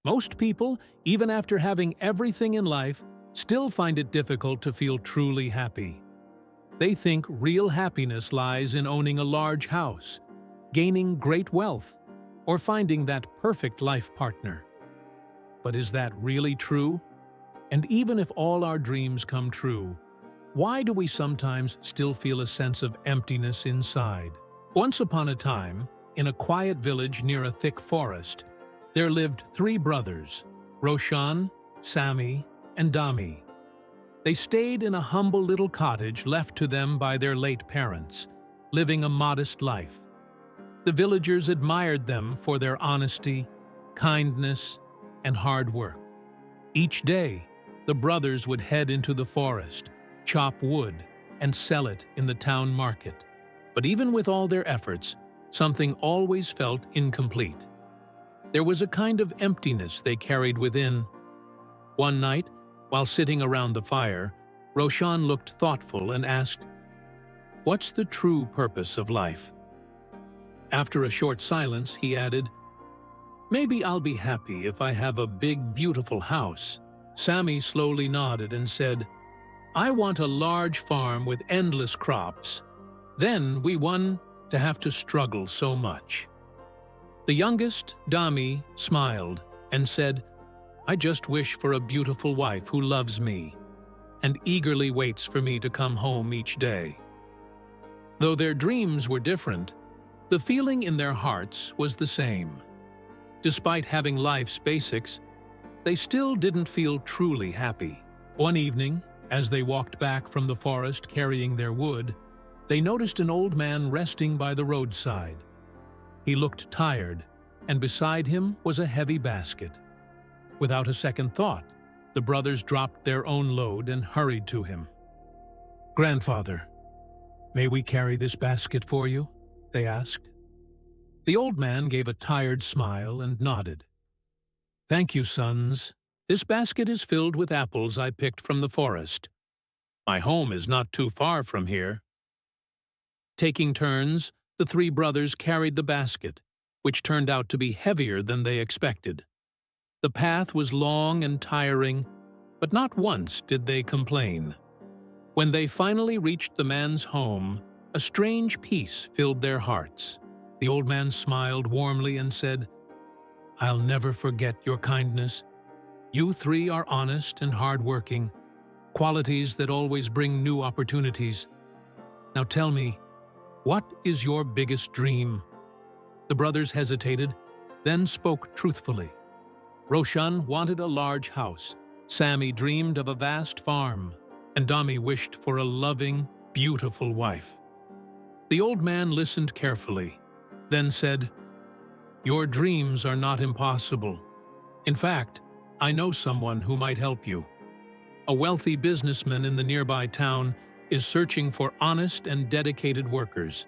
Most people, even after having everything in life, still find it difficult to feel truly happy. They think real happiness lies in owning a large house, gaining great wealth, or finding that perfect life partner. But is that really true? And even if all our dreams come true, why do we sometimes still feel a sense of emptiness inside? Once upon a time, in a quiet village near a thick forest, there lived three brothers, Roshan, Sami, and Dami. They stayed in a humble little cottage left to them by their late parents, living a modest life. The villagers admired them for their honesty, kindness, and hard work. Each day, the brothers would head into the forest, chop wood, and sell it in the town market. But even with all their efforts, something always felt incomplete. There was a kind of emptiness they carried within. One night, while sitting around the fire, Roshan looked thoughtful and asked, "What's the true purpose of life?" After a short silence, he added, "Maybe I'll be happy if I have a big, beautiful house." Sami slowly nodded and said, "I want a large farm with endless crops. Then we won't have to struggle so much." The youngest, Dami, smiled and said, "I just wish for a beautiful wife who loves me and eagerly waits for me to come home each day." Though their dreams were different, the feeling in their hearts was the same. Despite having life's basics, they still didn't feel truly happy. One evening, as they walked back from the forest carrying their wood, they noticed an old man resting by the roadside. He looked tired, and beside him was a heavy basket. Without a second thought, the brothers dropped their own load and hurried to him. "Grandfather, may we carry this basket for you?" they asked. The old man gave a tired smile and nodded. "Thank you, sons. This basket is filled with apples I picked from the forest. My home is not too far from here." Taking turns, the three brothers carried the basket, which turned out to be heavier than they expected. The path was long and tiring, but not once did they complain. When they finally reached the man's home, a strange peace filled their hearts. The old man smiled warmly and said, "I'll never forget your kindness. You three are honest and hardworking, qualities that always bring new opportunities. Now tell me, what is your biggest dream?" The brothers hesitated, then spoke truthfully. Roshan wanted a large house, Sami dreamed of a vast farm, and Dami wished for a loving, beautiful wife. The old man listened carefully, then said, "Your dreams are not impossible. In fact, I know someone who might help you. A wealthy businessman in the nearby town is searching for honest and dedicated workers.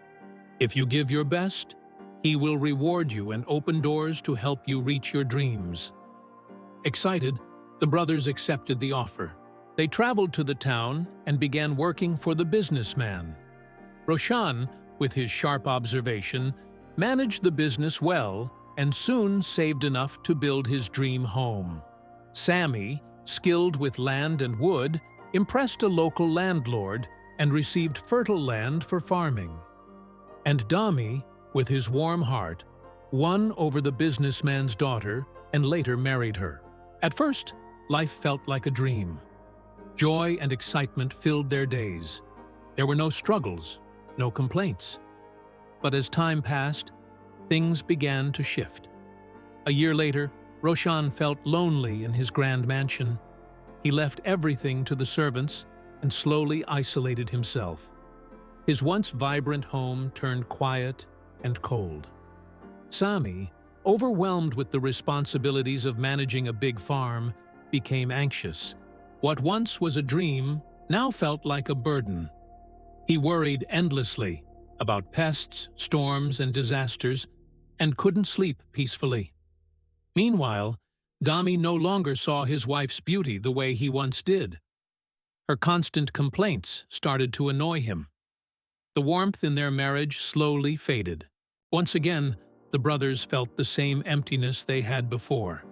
If you give your best, he will reward you and open doors to help you reach your dreams." Excited, the brothers accepted the offer. They traveled to the town and began working for the businessman. Roshan, with his sharp observation, managed the business well and soon saved enough to build his dream home. Sami, skilled with land and wood, impressed a local landlord and received fertile land for farming. And Dami, with his warm heart, won over the businessman's daughter and later married her. At first, life felt like a dream. Joy and excitement filled their days. There were no struggles, no complaints. But as time passed, things began to shift. A year later, Roshan felt lonely in his grand mansion. He left everything to the servants and slowly isolated himself. His once vibrant home turned quiet and cold. Sami, overwhelmed with the responsibilities of managing a big farm, became anxious. What once was a dream now felt like a burden. He worried endlessly about pests, storms, and disasters, and couldn't sleep peacefully. Meanwhile, Dami no longer saw his wife's beauty the way he once did. Her constant complaints started to annoy him. The warmth in their marriage slowly faded. Once again, the brothers felt the same emptiness they had before.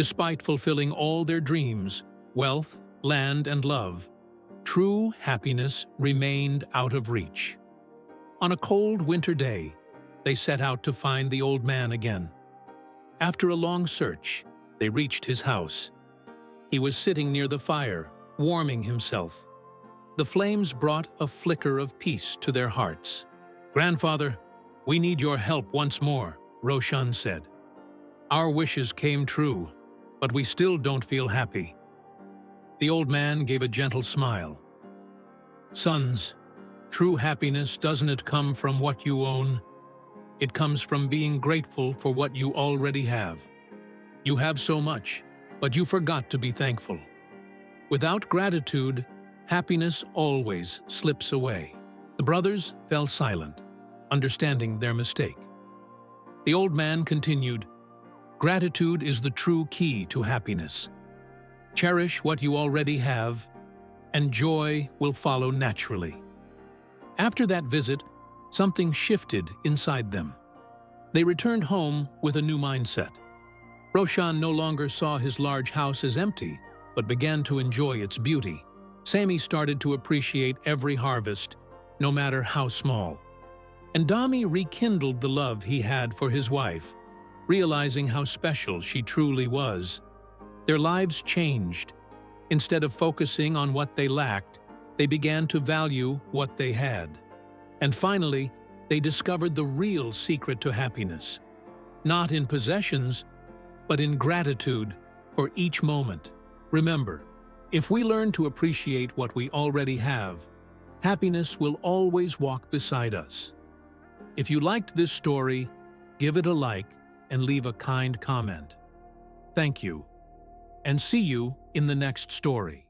Despite fulfilling all their dreams, wealth, land, and love, true happiness remained out of reach. On a cold winter day, they set out to find the old man again. After a long search, they reached his house. He was sitting near the fire, warming himself. The flames brought a flicker of peace to their hearts. "Grandfather, we need your help once more," Roshan said. "Our wishes came true, but we still don't feel happy." The old man gave a gentle smile. "Sons, true happiness doesn't come from what you own. It comes from being grateful for what you already have. You have so much, but you forgot to be thankful. Without gratitude, happiness always slips away." The brothers fell silent, understanding their mistake. The old man continued, "Gratitude is the true key to happiness. Cherish what you already have, and joy will follow naturally." After that visit, something shifted inside them. They returned home with a new mindset. Roshan no longer saw his large house as empty, but began to enjoy its beauty. Sammy started to appreciate every harvest, no matter how small. And Dami rekindled the love he had for his wife, realizing how special she truly was. Their lives changed. Instead of focusing on what they lacked, they began to value what they had. And finally, they discovered the real secret to happiness. Not in possessions, but in gratitude for each moment. Remember, if we learn to appreciate what we already have, happiness will always walk beside us. If you liked this story, give it a like and leave a kind comment. Thank you, and see you in the next story.